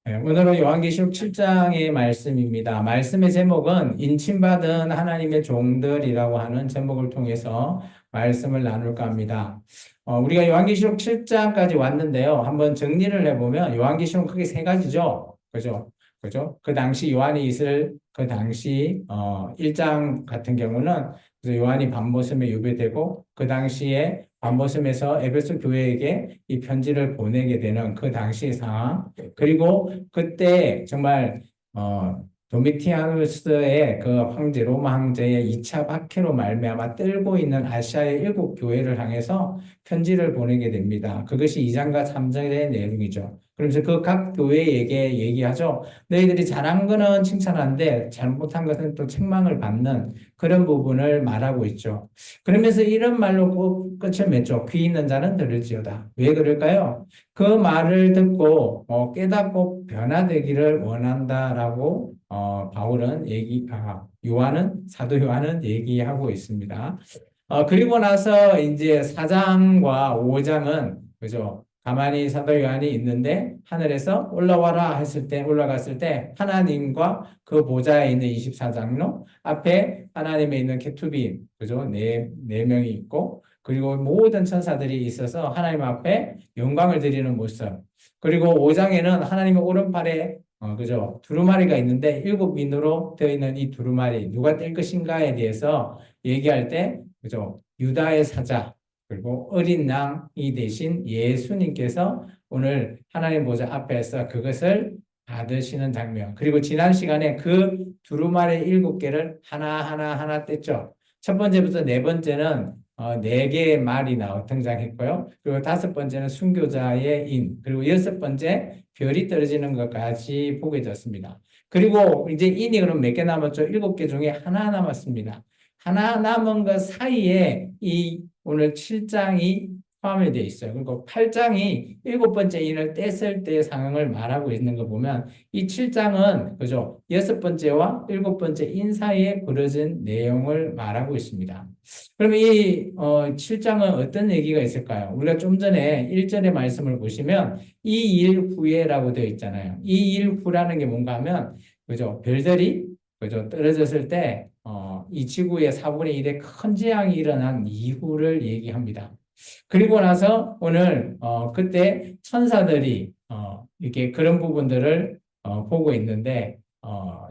네, 오늘은 요한계시록 7장의 말씀입니다. 말씀의 제목은 인침받은 하나님의 종들이라고 하는 제목을 통해서 말씀을 나눌까 합니다. 우리가 요한계시록 7장까지 왔는데요. 한번 정리를 해보면 요한계시록은 크게 세 가지죠. 그죠? 그죠? 그 당시 요한이 있을 그 당시 1장 같은 경우는 그래서 요한이 밤모섬에 유배되고 그 당시에 밤모섬에서 에베소 교회에게 이 편지를 보내게 되는 그 당시 상황, 그리고 그때 정말 도미티아누스의 그 황제 로마 황제의 2차 박해로 말미암아 떨고 있는 아시아의 일곱 교회를 향해서 편지를 보내게 됩니다. 그것이 2장과 3장의 내용이죠. 그러면서 그 각 교회에게 얘기하죠. 너희들이 잘한 거는 칭찬하는데 잘못한 것은 또 책망을 받는 그런 부분을 말하고 있죠. 그러면서 이런 말로 꼭 끝을 맺죠. 귀 있는 자는 들을지어다. 왜 그럴까요? 그 말을 듣고 깨닫고 변화되기를 원한다라고 바울은 요한은 사도 요한은 얘기하고 있습니다. 그리고 나서 이제 4장과 5장은 그죠? 가만히 사도 요한이 있는데 하늘에서 올라와라 했을 때 올라갔을 때 하나님과 그 보좌에 있는 24장로 앞에 하나님에 있는 케투빈 그죠? 네 명이 있고 그리고 모든 천사들이 있어서 하나님 앞에 영광을 드리는 모습. 그리고 5장에는 하나님의 오른팔에 그죠? 두루마리가 있는데 일곱 민으로 되어 있는 이 두루마리 누가 뗄 것인가에 대해서 얘기할 때 그죠? 유다의 사자 그리고 어린 양이 되신 예수님께서 오늘 하나님 보좌 앞에서 그것을 받으시는 장면. 그리고 지난 시간에 그 두루마리 7개를 하나 뗐죠. 첫 번째부터 네 번째는 네 개의 말이 등장했고요. 그리고 다섯 번째는 순교자의 인, 그리고 여섯 번째 별이 떨어지는 것까지 보게 됐습니다. 그리고 이제 인이 그럼 몇 개 남았죠? 7개 중에 하나 남았습니다. 하나 남은 것 사이에 이 오늘 7장이 포함이 되어 있어요. 그리고 8장이 일곱 번째 인을 뗐을 때의 상황을 말하고 있는 거 보면 이 7장은 그죠? 여섯 번째와 일곱 번째 인 사이에 벌어진 내용을 말하고 있습니다. 그럼 이 7장은 어떤 얘기가 있을까요? 우리가 좀 전에 1절의 말씀을 보시면 이 일 후에라고 되어 있잖아요. 이 일 후라는 게 뭔가 하면 그죠? 별들이 그죠? 떨어졌을 때 이 지구의 4분의 1의 큰 재앙이 일어난 이후를 얘기합니다. 그리고 나서 오늘 그때 천사들이 이렇게 그런 부분들을 보고 있는데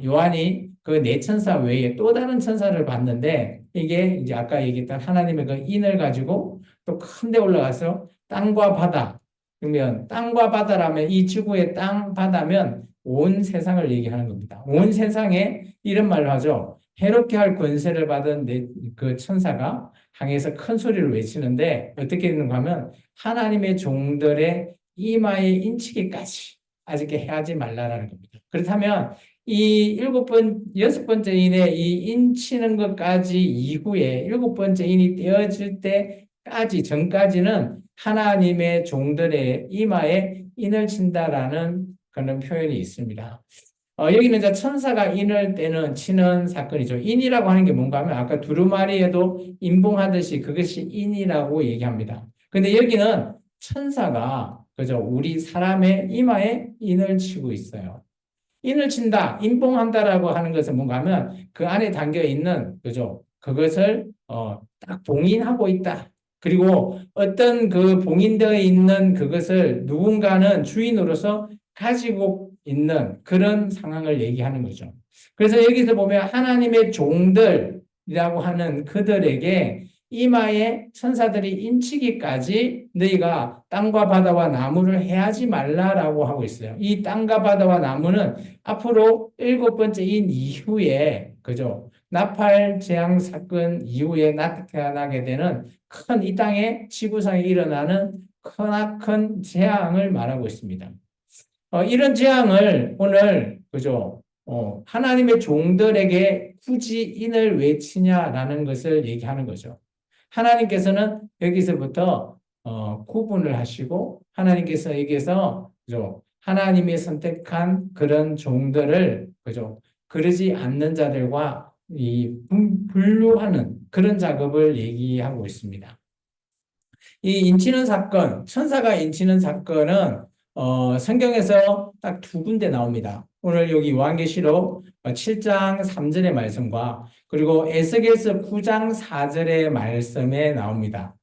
요한이 그 네 천사 외에 또 다른 천사를 봤는데 이게 이제 아까 얘기했던 하나님의 그 인을 가지고 또 큰데 올라가서 땅과 바다 그러면 땅과 바다라면 이 지구의 땅 바다면 온 세상을 얘기하는 겁니다. 온 세상에 이런 말로 하죠. 해롭게 할 권세를 받은 그 천사가 향해서 큰 소리를 외치는데 어떻게 되는가 하면 하나님의 종들의 이마에 인치기까지 아직 해하지 말라라는 겁니다. 그렇다면 이 여섯 번째 인의 이 인치는 것까지 이후에 일곱 번째 인이 떼어질 때까지 전까지는 하나님의 종들의 이마에 인을 친다라는 그런 표현이 있습니다. 여기는 이제 천사가 인을 치는 사건이죠. 인이라고 하는 게 뭔가 하면 아까 두루마리에도 인봉하듯이 그것이 인이라고 얘기합니다. 근데 여기는 천사가 그죠? 우리 사람의 이마에 인을 치고 있어요. 인을 친다, 인봉한다라고 하는 것은 뭔가 하면 그 안에 담겨 있는 그죠? 그것을 딱 봉인하고 있다. 그리고 어떤 그 봉인되어 있는 그것을 누군가는 주인으로서 가지고 있는 그런 상황을 얘기하는 거죠. 그래서 여기서 보면 하나님의 종들이라고 하는 그들에게 이마에 천사들이 인치기까지 너희가 땅과 바다와 나무를 해하지 말라라고 하고 있어요. 이 땅과 바다와 나무는 앞으로 일곱 번째인 이후에 그죠? 나팔 재앙 사건 이후에 나타나게 되는 큰 이 땅의 지구상에 일어나는 크나큰 재앙을 말하고 있습니다. 이런 재앙을 오늘 그죠? 하나님의 종들에게 굳이 인을 외치냐라는 것을 얘기하는 거죠. 하나님께서는 여기서부터 구분을 하시고 하나님께서 여기서 그죠? 하나님이 선택한 그런 종들을 그죠? 그러지 않는 자들과 이 분류하는 그런 작업을 얘기하고 있습니다. 이 인치는 사건, 천사가 인치는 사건은 성경에서 딱 두 군데 나옵니다. 오늘 여기 요한계시록 7장 3절의 말씀과 그리고 에스겔서 9장 4절의 말씀에 나옵니다.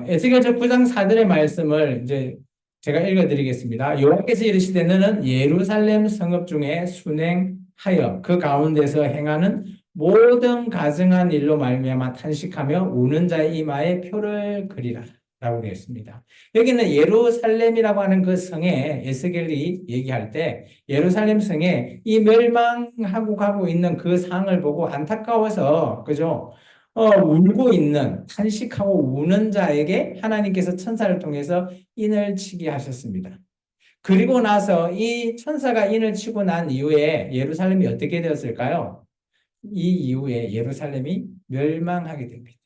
에스겔서 9장 4절의 말씀을 이제 제가 읽어드리겠습니다. 여호와께서 이르시되 너는 예루살렘 성읍 중에 순행하여 그 가운데서 행하는 모든 가증한 일로 말미암아 탄식하며 우는 자의 이마에 표를 그리라 라고 되어 있습니다. 여기는 예루살렘이라고 하는 그 성에 에스겔이 얘기할 때 예루살렘 성에 이 멸망하고 가고 있는 그 상을 보고 안타까워서 그죠? 울고 있는 탄식하고 우는 자에게 하나님께서 천사를 통해서 인을 치게 하셨습니다. 그리고 나서 이 천사가 인을 치고 난 이후에 예루살렘이 어떻게 되었을까요? 이 이후에 예루살렘이 멸망하게 됩니다.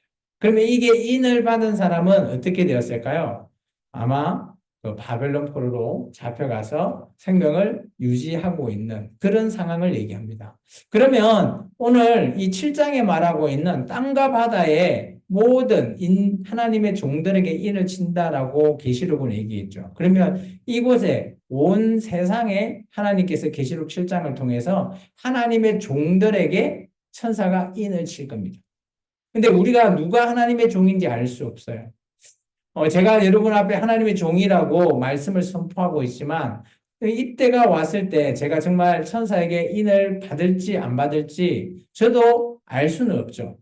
그러면 이게 인을 받은 사람은 어떻게 되었을까요? 아마 그 바벨론 포로로 잡혀가서 생명을 유지하고 있는 그런 상황을 얘기합니다. 그러면 오늘 이 7장에 말하고 있는 땅과 바다의 모든 하나님의 종들에게 인을 친다라고 계시록은 얘기했죠. 그러면 이곳에 온 세상에 하나님께서 계시록 7장을 통해서 하나님의 종들에게 천사가 인을 칠 겁니다. 근데 우리가 누가 하나님의 종인지 알 수 없어요. 제가 여러분 앞에 하나님의 종이라고 말씀을 선포하고 있지만 이때가 왔을 때 제가 정말 천사에게 인을 받을지 안 받을지 저도 알 수는 없죠.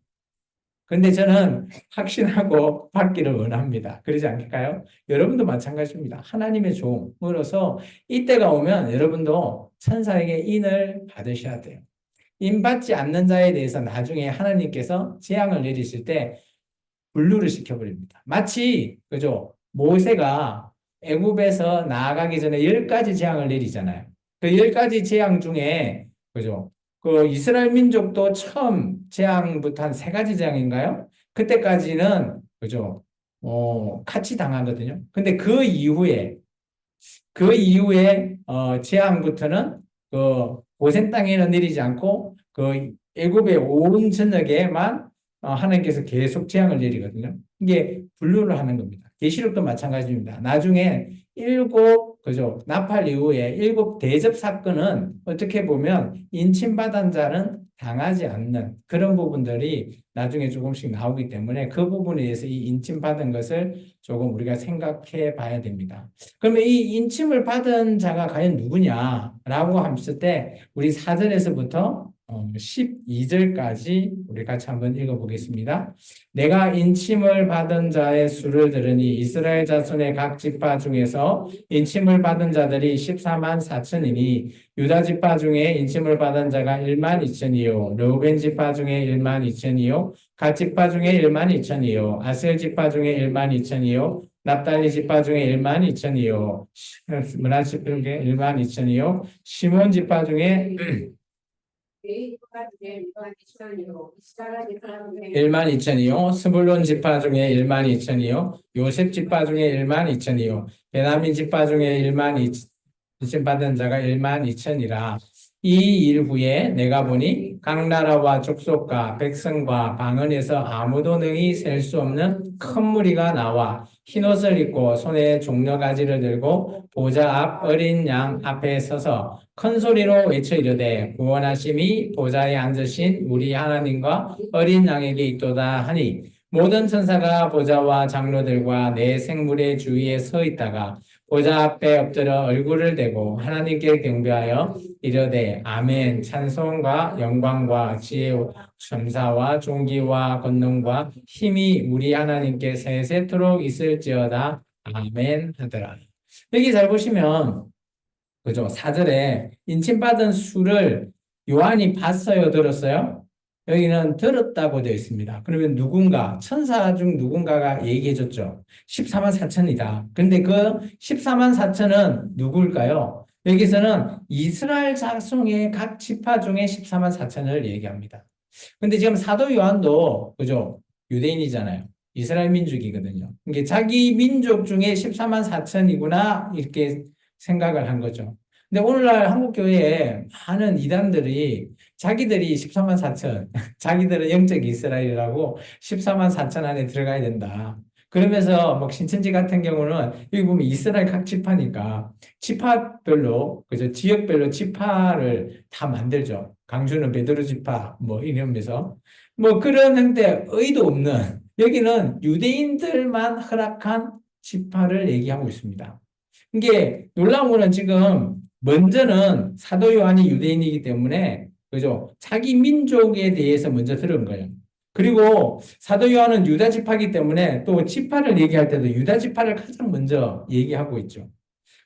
근데 저는 확신하고 받기를 원합니다. 그러지 않을까요? 여러분도 마찬가지입니다. 하나님의 종으로서 이때가 오면 여러분도 천사에게 인을 받으셔야 돼요. 인받지 않는 자에 대해서 나중에 하나님께서 재앙을 내리실 때 분류를 시켜버립니다. 마치 그죠? 모세가 애굽에서 나아가기 전에 10가지 재앙을 내리잖아요. 그 10가지 재앙 중에 그죠? 그 이스라엘 민족도 처음 재앙부터 한 3가지 재앙인가요? 그때까지는 그죠? 같이 당하거든요. 근데 그 이후에 재앙부터는 그 고센 땅에는 내리지 않고 그 애굽의 온 전역에만 하나님께서 계속 재앙을 내리거든요. 이게 분류를 하는 겁니다. 계시록도 마찬가지입니다. 나중에 그죠? 나팔 이후에 7대접 사건은 어떻게 보면 인침받은 자는 당하지 않는 그런 부분들이 나중에 조금씩 나오기 때문에 그 부분에 대해서 이 인침받은 것을 조금 우리가 생각해 봐야 됩니다. 그러면 이 인침을 받은 자가 과연 누구냐라고 했을 때 우리 4절에서부터 12절까지 우리 같이 한번 읽어보겠습니다. 내가 인침을 받은 자의 수를 들으니 이스라엘 자손의 각 지파 중에서 인침을 받은 자들이 14만 4천이니 유다 지파 중에 인침을 받은 자가 1만 2천이요 르우벤 지파 중에 1만 2천이요 갓 지파 중에 1만 2천이요 아셀 지파 중에 1만 2천이요 납달리 지파 중에 1만 2천이요 므낫 지파 중에 1만 2천이요 시몬 지파 중에 1만 2천이요. 스불론 지파 중에 1만 2천이요. 요셉 지파 중에 1만 2천이요. 베냐민 지파 중에 1만 2천 받은 자가 1만 2천이라. 이 일 후에 내가 보니 각 나라와 족속과 백성과 방언에서 아무도 능히 셀 수 없는 큰 무리가 나와 흰옷을 입고 손에 종려가지를 들고 보좌 앞 어린 양 앞에 서서 큰 소리로 외쳐 이르되 구원하심이 보좌에 앉으신 우리 하나님과 어린 양에게 있도다 하니 모든 천사가 보좌와 장로들과 내 생물의 주위에 서 있다가 보좌 앞에 엎드려 얼굴을 대고 하나님께 경배하여 이르되 아멘 찬송과 영광과 지혜와 점사와 존귀와 권능과 힘이 우리 하나님께 세세토록 있을지어다 아멘 하더라. 여기 잘 보시면 그죠? 4절에 인침받은 수를 요한이 봤어요, 들었어요? 여기는 들었다고 되어 있습니다. 그러면 누군가, 천사 중 누군가가 얘기해 줬죠. 14만 4천이다. 근데 그 14만 4천은 누굴까요? 여기서는 이스라엘 자손의 각 지파 중에 14만 4천을 얘기합니다. 근데 지금 사도 요한도, 그죠? 유대인이잖아요. 이스라엘 민족이거든요. 이게 자기 민족 중에 14만 4천이구나, 이렇게 생각을 한 거죠. 근데 오늘날 한국교회에 많은 이단들이 자기들이 14만 4천, 자기들은 영적 이스라엘이라고 14만 4천 안에 들어가야 된다. 그러면서 뭐 신천지 같은 경우는 여기 보면 이스라엘 각 지파니까 지파별로 그죠? 지역별로 지파를 다 만들죠. 강주는 베드로 지파 뭐 이러면서 뭐 그런 형태 의도 없는 여기는 유대인들만 허락한 지파를 얘기하고 있습니다. 이게 놀라운 거는 지금 먼저는 사도 요한이 유대인이기 때문에 그죠? 자기 민족에 대해서 먼저 들은 거예요. 그리고 사도 요한은 유다 지파이기 때문에 또 지파를 얘기할 때도 유다 지파를 가장 먼저 얘기하고 있죠.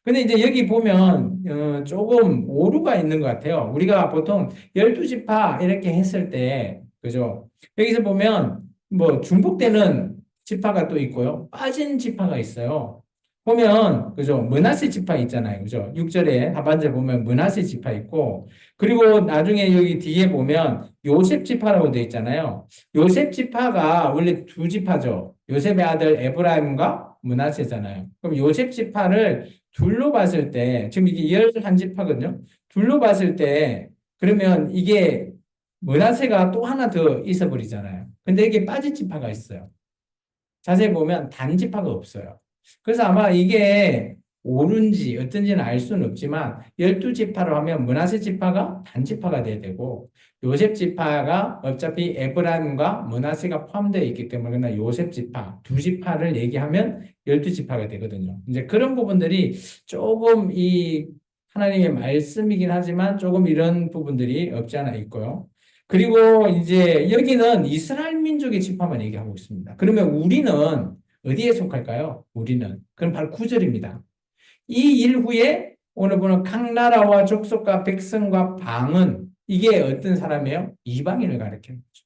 근데 이제 여기 보면 조금 오류가 있는 것 같아요. 우리가 보통 12지파 이렇게 했을 때 그죠? 여기서 보면 뭐 중복되는 지파가 또 있고요. 빠진 지파가 있어요. 보면 그죠? 므낫세 지파 있잖아요. 그죠? 6절에 하반절 보면 므낫세 지파 있고 그리고 나중에 여기 뒤에 보면 요셉 지파라고 되어 있잖아요. 요셉 지파가 원래 두 지파죠. 요셉의 아들 에브라임과 므낫세잖아요. 그럼 요셉 지파를 둘로 봤을 때, 지금 이게 11지파거든요. 둘로 봤을 때, 그러면 이게 므낫세가 또 하나 더 있어 버리잖아요. 근데 이게 빠진 지파가 있어요. 자세히 보면 단지파가 없어요. 그래서 아마 이게 옳은지 어떤지는 알 수는 없지만 12지파로 하면 므낫세 지파가 단지파가 돼야 되고 요셉 지파가 어차피 에브라임과 므낫세가 포함되어 있기 때문에 그냥 요셉 지파 두 지파를 얘기하면 12지파가 되거든요. 이제 그런 부분들이 조금 이 하나님의 말씀이긴 하지만 조금 이런 부분들이 없지 않아 있고요. 그리고 이제 여기는 이스라엘 민족의 지파만 얘기하고 있습니다. 그러면 우리는 어디에 속할까요? 우리는. 그럼 바로 9절입니다. 이 일 후에 오늘 보는 각 나라와 족속과 백성과 방은 이게 어떤 사람이에요? 이방인을 가리키는 거죠.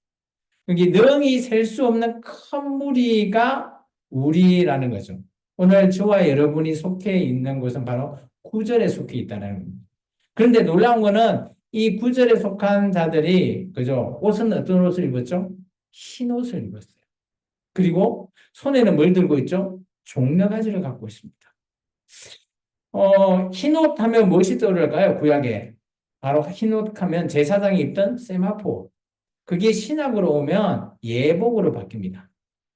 여기 능히 셀 수 없는 큰 무리가 우리라는 거죠. 오늘 저와 여러분이 속해 있는 곳은 바로 9절에 속해 있다는 겁니다. 그런데 놀라운 거는 이 9절에 속한 자들이 그죠? 옷은 어떤 옷을 입었죠? 흰 옷을 입었어요. 그리고 손에는 뭘 들고 있죠? 종려가지를 갖고 있습니다. 흰옷 하면 무엇이 떠오를까요? 구약에. 바로 흰옷 하면 제사장이 입던 세마포. 그게 신약으로 오면 예복으로 바뀝니다.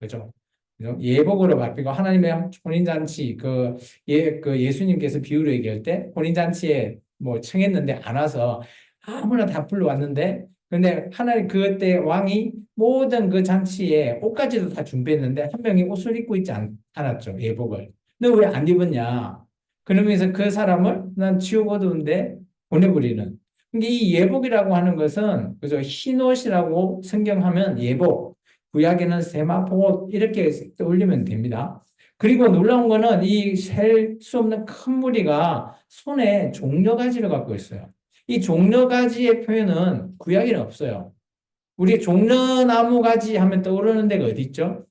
그죠? 그죠? 예복으로 바뀌고 하나님의 혼인잔치 그 예수님께서 비유로 얘기할 때 혼인잔치에 뭐 청했는데 안 와서 아무나 다 불러왔는데 근데 하나님 그때 왕이 모든 그 잔치에 옷까지도 다 준비했는데 한 명이 옷을 입고 있지 않았죠. 예복을. 너 왜 안 입었냐? 그러면서 그 사람을 난 지옥 어두운데 보내버리는. 근데 이 예복이라고 하는 것은 그죠? 흰옷이라고 성경하면 예복, 구약에는 세마포 이렇게 떠올리면 됩니다. 그리고 놀라운 거는 이 셀 수 없는 큰 무리가 손에 종려가지를 갖고 있어요. 이 종려가지의 표현은 구약에는 없어요. 우리 종려나무 가지 하면 떠오르는 데가 어디 있죠?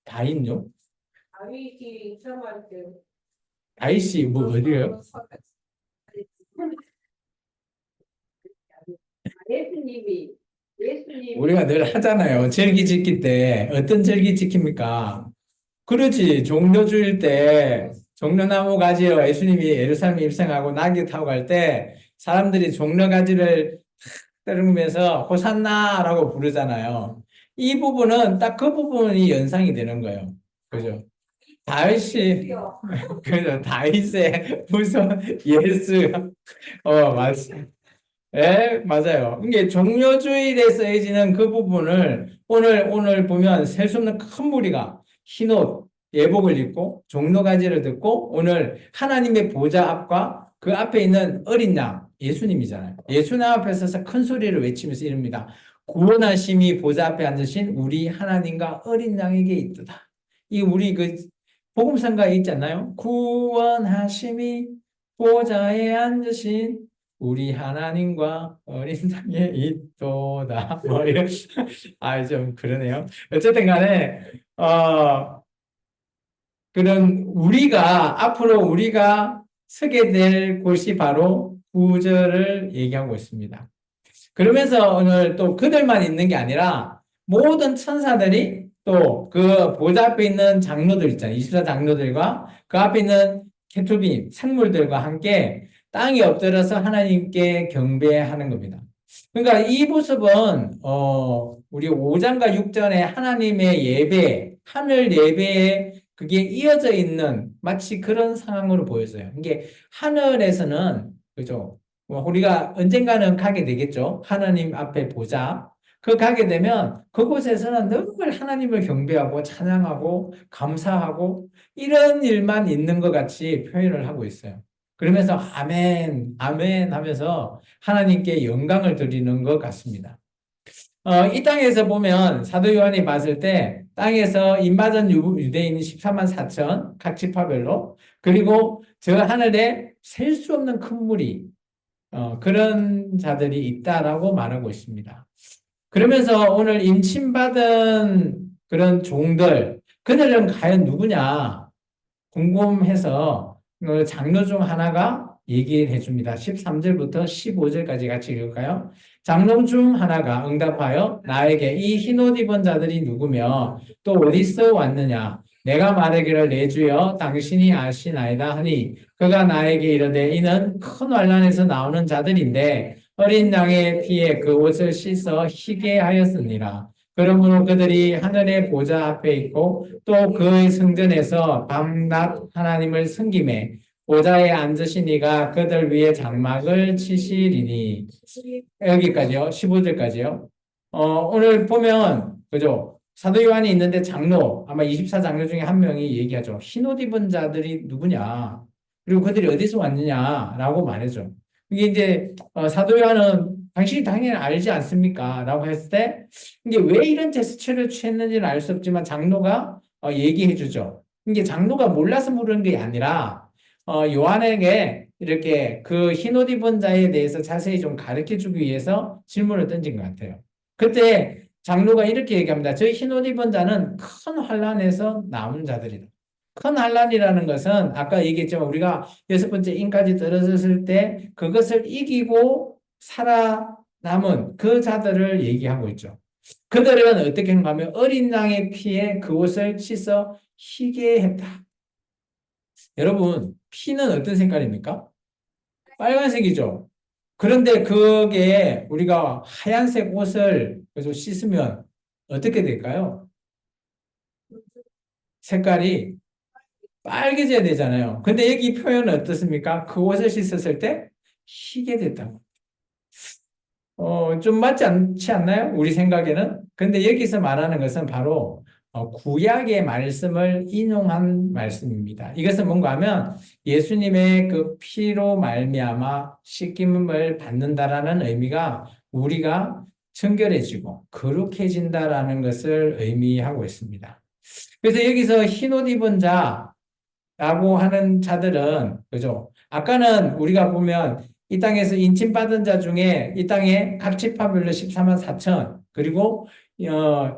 다인요? 다윗이 시험할 때 다이씨 뭐 어디요? 예수님이 우리가 늘 하잖아요. 절기 지킬 때 어떤 절기 지킵니까? 그렇지. 종려주일 때 종려나무 가지요. 예수님이 예루살렘에 입성하고 나귀 타고 갈 때 사람들이 종려가지를 떨으면서 호산나라고 부르잖아요. 이 부분은 딱 그 부분이 연상이 되는 거예요. 그죠? 다윗이 그죠? 다윗의 무슨 예수 맞습니다. 예, 맞아요. 이게 종려주일에 쓰여지는 그 부분을 오늘 보면 셀 수 없는 큰 무리가 흰옷, 예복을 입고 종려가지를 듣고 오늘 하나님의 보좌 앞과 그 앞에 있는 어린 양, 예수님이잖아요. 예수님 앞에 서서 큰 소리를 외치면서 이릅니다. 구원하심이 보좌 앞에 앉으신 우리 하나님과 어린 양에게 있도다. 이 우리 그 복음성가에 있지 않나요? 구원하심이 보좌에 앉으신 우리 하나님과 어린 양에 있도다. 뭐 이런 좀 그러네요. 어쨌든 간에 그런 앞으로 우리가 서게 될 곳이 바로 구절을 얘기하고 있습니다. 그러면서 오늘 또 그들만 있는 게 아니라 모든 천사들이 또 그 보좌 앞에 있는 장로들 있잖아요. 24 장로들과 그 앞에 있는 케투빔, 생물들과 함께 땅에 엎드려서 하나님께 경배하는 겁니다. 그러니까 이 모습은 우리 5장과 6장의 하나님의 예배, 하늘 예배에 그게 이어져 있는 마치 그런 상황으로 보여져요. 이게 하늘에서는 그죠? 뭐 우리가 언젠가는 가게 되겠죠. 하나님 앞에 보자. 그 가게 되면 그곳에서는 늘 하나님을 경배하고 찬양하고 감사하고 이런 일만 있는 것 같이 표현을 하고 있어요. 그러면서 아멘, 아멘 하면서 하나님께 영광을 드리는 것 같습니다. 이 땅에서 보면 사도 요한이 봤을 때 땅에서 인마전 유대인 14만 4천 각 지파별로 그리고 저 하늘에 셀 수 없는 큰 물이 그런 자들이 있다라고 말하고 있습니다. 그러면서 오늘 임침받은 그런 종들 그들은 과연 누구냐 궁금해서 장로 중 하나가 얘기해 줍니다. 13절부터 15절까지 같이 읽을까요? 장로 중 하나가 응답하여 나에게 이 흰옷 입은 자들이 누구며 또 어디서 왔느냐? 내가 말하기를 내 주여 당신이 아시나이다 하니 그가 나에게 이르되 이는 큰 환난에서 나오는 자들인데 어린 양의 피에 그 옷을 씻어 희게 하였으니라. 그러므로 그들이 하늘의 보좌 앞에 있고 또 그의 성전에서 밤낮 하나님을 섬기매 보좌에 앉으신 이가 그들 위에 장막을 치시리니 여기까지요. 15절까지요. 오늘 보면 그죠? 사도 요한이 있는데 장로 아마 24장로 중에 한 명이 얘기하죠. 흰옷 입은 자들이 누구냐? 그리고 그들이 어디서 왔느냐라고 말해줘. 이게 이제 사도 요한은 당신이 당연히 알지 않습니까? 라고 했을 때 이게 왜 이런 제스처를 취했는지는 알 수 없지만 장로가 얘기해 주죠. 이게 장로가 몰라서 물은 게 아니라 요한에게 이렇게 그 흰옷 입은 자에 대해서 자세히 좀 가르쳐 주기 위해서 질문을 던진 것 같아요. 그때 장로가 이렇게 얘기합니다. 저 흰옷 입은 자는 큰 환난에서 나온 자들이다. 큰 환난이라는 것은 아까 얘기했지만 우리가 여섯 번째 인까지 떨어졌을 때 그것을 이기고 살아남은 그 자들을 얘기하고 있죠. 그들은 어떻게 한가 하면 어린 양의 피에 그 옷을 씻어 희게 했다. 여러분, 피는 어떤 색깔입니까? 빨간색이죠. 그런데 그게 우리가 하얀색 옷을 그래서 씻으면 어떻게 될까요? 색깔이 빨개져야 되잖아요. 근데 여기 표현은 어떻습니까? 그 옷을 씻었을 때 희게 됐다고. 좀 맞지 않지 않나요? 우리 생각에는? 근데 여기서 말하는 것은 바로 구약의 말씀을 인용한 말씀입니다. 이것은 뭔가 하면 예수님의 그 피로 말미암아 씻김을 받는다라는 의미가 우리가 청결해지고 거룩해진다라는 것을 의미하고 있습니다. 그래서 여기서 흰옷 입은 자라고 하는 자들은 그죠? 아까는 우리가 보면 이 땅에서 인침받은 자 중에 이 땅에 각 지파별로 14만 4천 그리고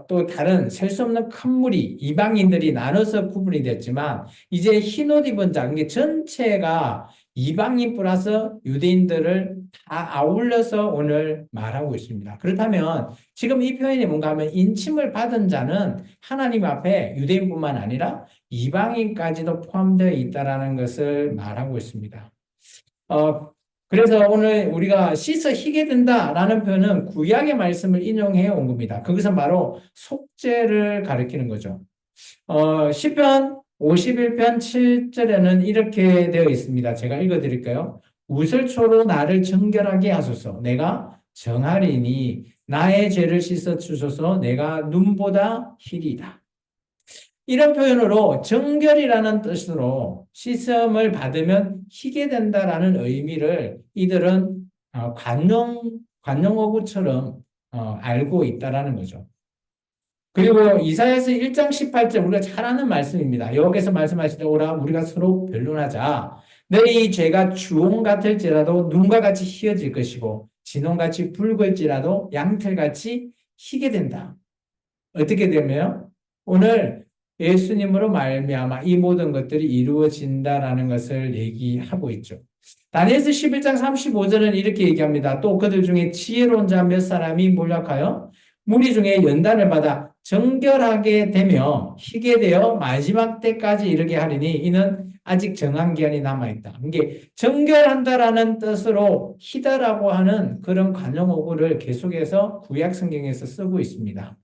또 다른 셀 수 없는 큰 무리 이방인들이 나눠서 구분이 됐지만 이제 흰옷 입은 자 이게 전체가 이방인 플러스 유대인들을 다 아울러서 오늘 말하고 있습니다. 그렇다면 지금 이 표현이 뭔가 하면 인침을 받은 자는 하나님 앞에 유대인뿐만 아니라 이방인까지도 포함되어 있다라는 것을 말하고 있습니다. 그래서 오늘 우리가 씻어 희게 된다라는 표현은 구약의 말씀을 인용해 온 겁니다. 그것은 바로 속죄를 가리키는 거죠. 시편 51편 7절에는 이렇게 되어 있습니다. 제가 읽어 드릴까요? 우슬초로 나를 정결하게 하소서. 내가 정하리니 나의 죄를 씻어 주소서. 내가 눈보다 희리다. 이런 표현으로 정결이라는 뜻으로 씻음을 받으면 희게 된다라는 의미를 이들은 관용어구처럼 알고 있다라는 거죠. 그리고 이사야서 1장 18절 우리가 잘 아는 말씀입니다. 여기서 말씀하실 때 오라 우리가 서로 변론하자. 너희 죄가 주홍 같을지라도 눈과 같이 희어질 것이고 진홍같이 붉을지라도 양털같이 희게 된다. 어떻게 되면 오늘 예수님으로 말미암아 이 모든 것들이 이루어진다라는 것을 얘기하고 있죠. 다니엘서 11장 35절은 이렇게 얘기합니다. 또 그들 중에 지혜로운 자 몇 사람이 몰락하여 무리 중에 연단을 받아 정결하게 되며 희게 되어 마지막 때까지 이르게 하리니 이는 아직 정한 기한이 남아있다. 이게 정결한다라는 뜻으로 희다라고 하는 그런 관용어구를 계속해서 구약 성경에서 쓰고 있습니다.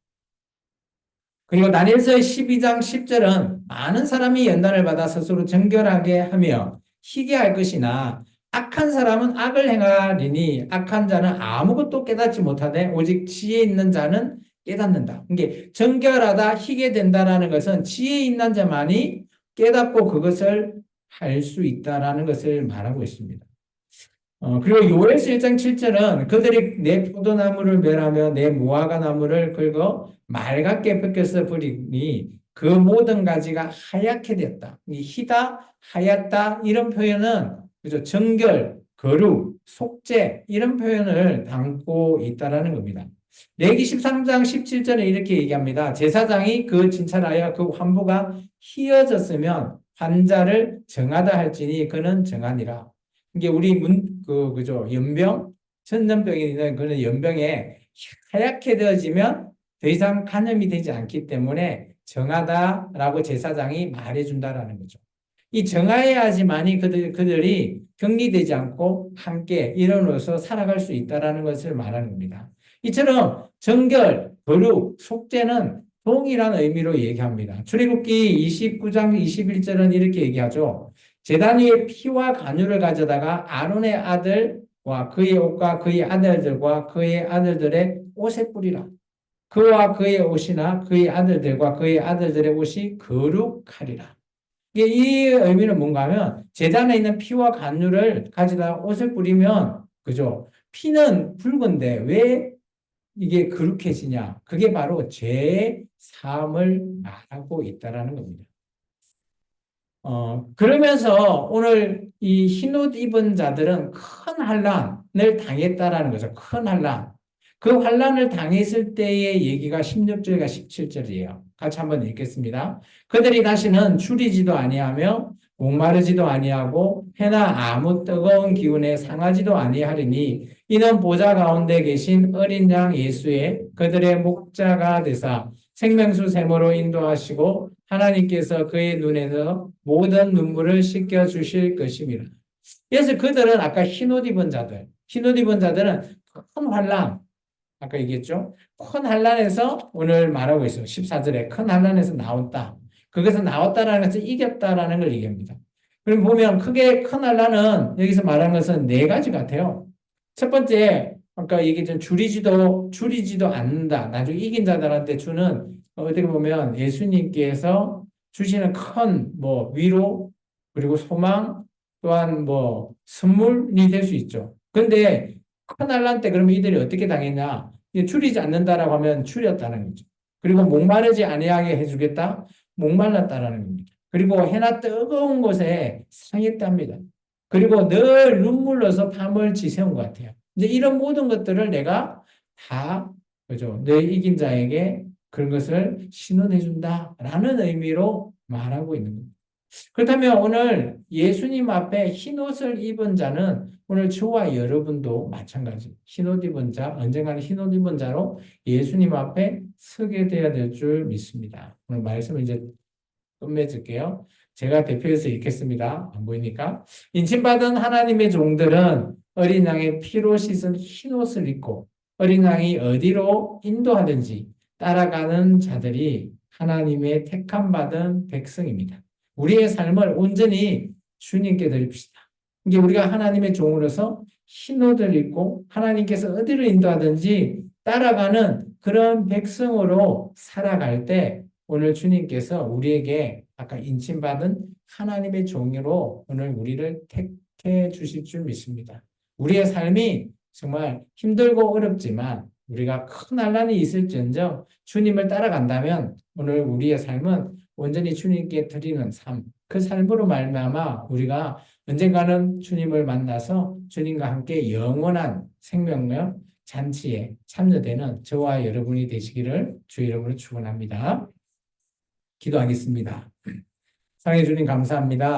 그리고 다니엘서 12장 10절은 많은 사람이 연단을 받아 스스로 정결하게 하며 희게 할 것이나 악한 사람은 악을 행하리니 악한 자는 아무것도 깨닫지 못하되 오직 지혜 있는 자는 깨닫는다. 이게 정결하다, 희게 된다라는 것은 지혜 있는 자만이 깨닫고 그것을 할 수 있다라는 것을 말하고 있습니다. 그리고 요엘서 1장 7절은 그들이 내 포도나무를 멸하며 내 무화과 나무를 긁어 맑게 벗겨서 버리니 그 모든 가지가 하얗게 되었다. 이 희다, 하얗다 이런 표현은 그죠? 정결, 거룩, 속죄 이런 표현을 담고 있다라는 겁니다. 레위기 13장 17절에 이렇게 얘기합니다. 제사장이 그 진찰하여 그 환부가 희어졌으면 환자를 정하다 할지니 그는 정하니라. 이게 우리 그죠? 연병, 천년병이 있는 그런 연병에 하얗게 되어지면 더 이상 간염이 되지 않기 때문에 정하다라고 제사장이 말해준다라는 거죠. 이 정하여야지만이 그들이 격리되지 않고 함께 일원으로서 살아갈 수 있다라는 것을 말하는 겁니다. 이처럼 정결, 거룩, 속죄는 동일한 의미로 얘기합니다. 출애굽기 29장 21절은 이렇게 얘기하죠. 제단 위에 피와 간유를 가져다가 아론의 아들과 그의 옷과 그의 아들들과 그의 아들들의 옷에 뿌리라. 그와 그의 옷이나 그의 아들들과 그의 아들들의 옷이 거룩하리라. 이 의미는 뭔가 하면 제단에 있는 피와 간유를 가져다 옷을 뿌리면 그죠? 피는 붉은데 왜 이게 거룩해지냐? 그게 바로 죄의 사함을 말하고 있다라는 겁니다. 그러면서 오늘 이 흰옷 입은 자들은 큰 환란을 당했다라는 거죠. 큰 환란. 그 환란을 당했을 때의 얘기가 16절과 17절이에요. 같이 한번 읽겠습니다. 그들이 다시는 줄이지도 아니하며 목마르지도 아니하고 해나 아무 뜨거운 기운에 상하지도 아니하리니 이는 보좌 가운데 계신 어린 양 예수의 그들의 목자가 되사 생명수 샘으로 인도하시고 하나님께서 그의 눈에서 모든 눈물을 씻겨 주실 것입니다. 그래서 그들은 아까 흰옷 입은 자들은 큰 환란, 아까 얘기했죠? 큰 환란에서 오늘 말하고 있어요. 14절에 큰 환란에서 나왔다. 그것은 나왔다라는 것은 이겼다라는 걸 얘기합니다. 그럼 보면 크게 큰 환란은 여기서 말하는 것은 네 가지 같아요. 첫 번째, 아까 얘기했던 줄이지도 않는다. 나중에 이긴 자들한테 주는 어떻게 보면 예수님께서 주시는 큰 위로 그리고 소망 또한 선물이 될 수 있죠. 근데 큰 환란 때 그러면 이들이 어떻게 당했냐? 줄이지 않는다라고 하면 줄였다는 거죠. 그리고 목마르지 아니하게 해주겠다. 목말랐다라는 겁니다. 그리고 해나 뜨거운 곳에 상했답니다. 그리고 늘 눈물로서 밤을 지새운 것 같아요. 이제 이런 모든 것들을 내가 다 그죠? 내 이긴 자에게 그런 것을 신원해준다라는 의미로 말하고 있는 겁니다. 그렇다면 오늘 예수님 앞에 흰옷을 입은 자는 오늘 저와 여러분도 마찬가지. 흰옷 입은 자, 언젠가는 흰옷 입은 자로 예수님 앞에 서게 되어야 될 줄 믿습니다. 오늘 말씀을 이제 끝맺을게요. 제가 대표해서 읽겠습니다. 안 보이니까. 인침받은 하나님의 종들은 어린 양의 피로 씻은 흰옷을 입고 어린 양이 어디로 인도하든지 따라가는 자들이 하나님의 택함 받은 백성입니다. 우리의 삶을 온전히 주님께 드립시다. 이게 우리가 하나님의 종으로서 흰옷을 입고 하나님께서 어디로 인도하든지 따라가는 그런 백성으로 살아갈 때 오늘 주님께서 우리에게 아까 인침받은 하나님의 종으로 오늘 우리를 택해 주실 줄 믿습니다. 우리의 삶이 정말 힘들고 어렵지만 우리가 큰 환난이 있을지언정 주님을 따라간다면 오늘 우리의 삶은 온전히 주님께 드리는 삶, 그 삶으로 말미암아 우리가 언젠가는 주님을 만나서 주님과 함께 영원한 생명력 잔치에 참여되는 저와 여러분이 되시기를 주의 이름으로 축원합니다. 기도하겠습니다. 사랑해 주님 감사합니다.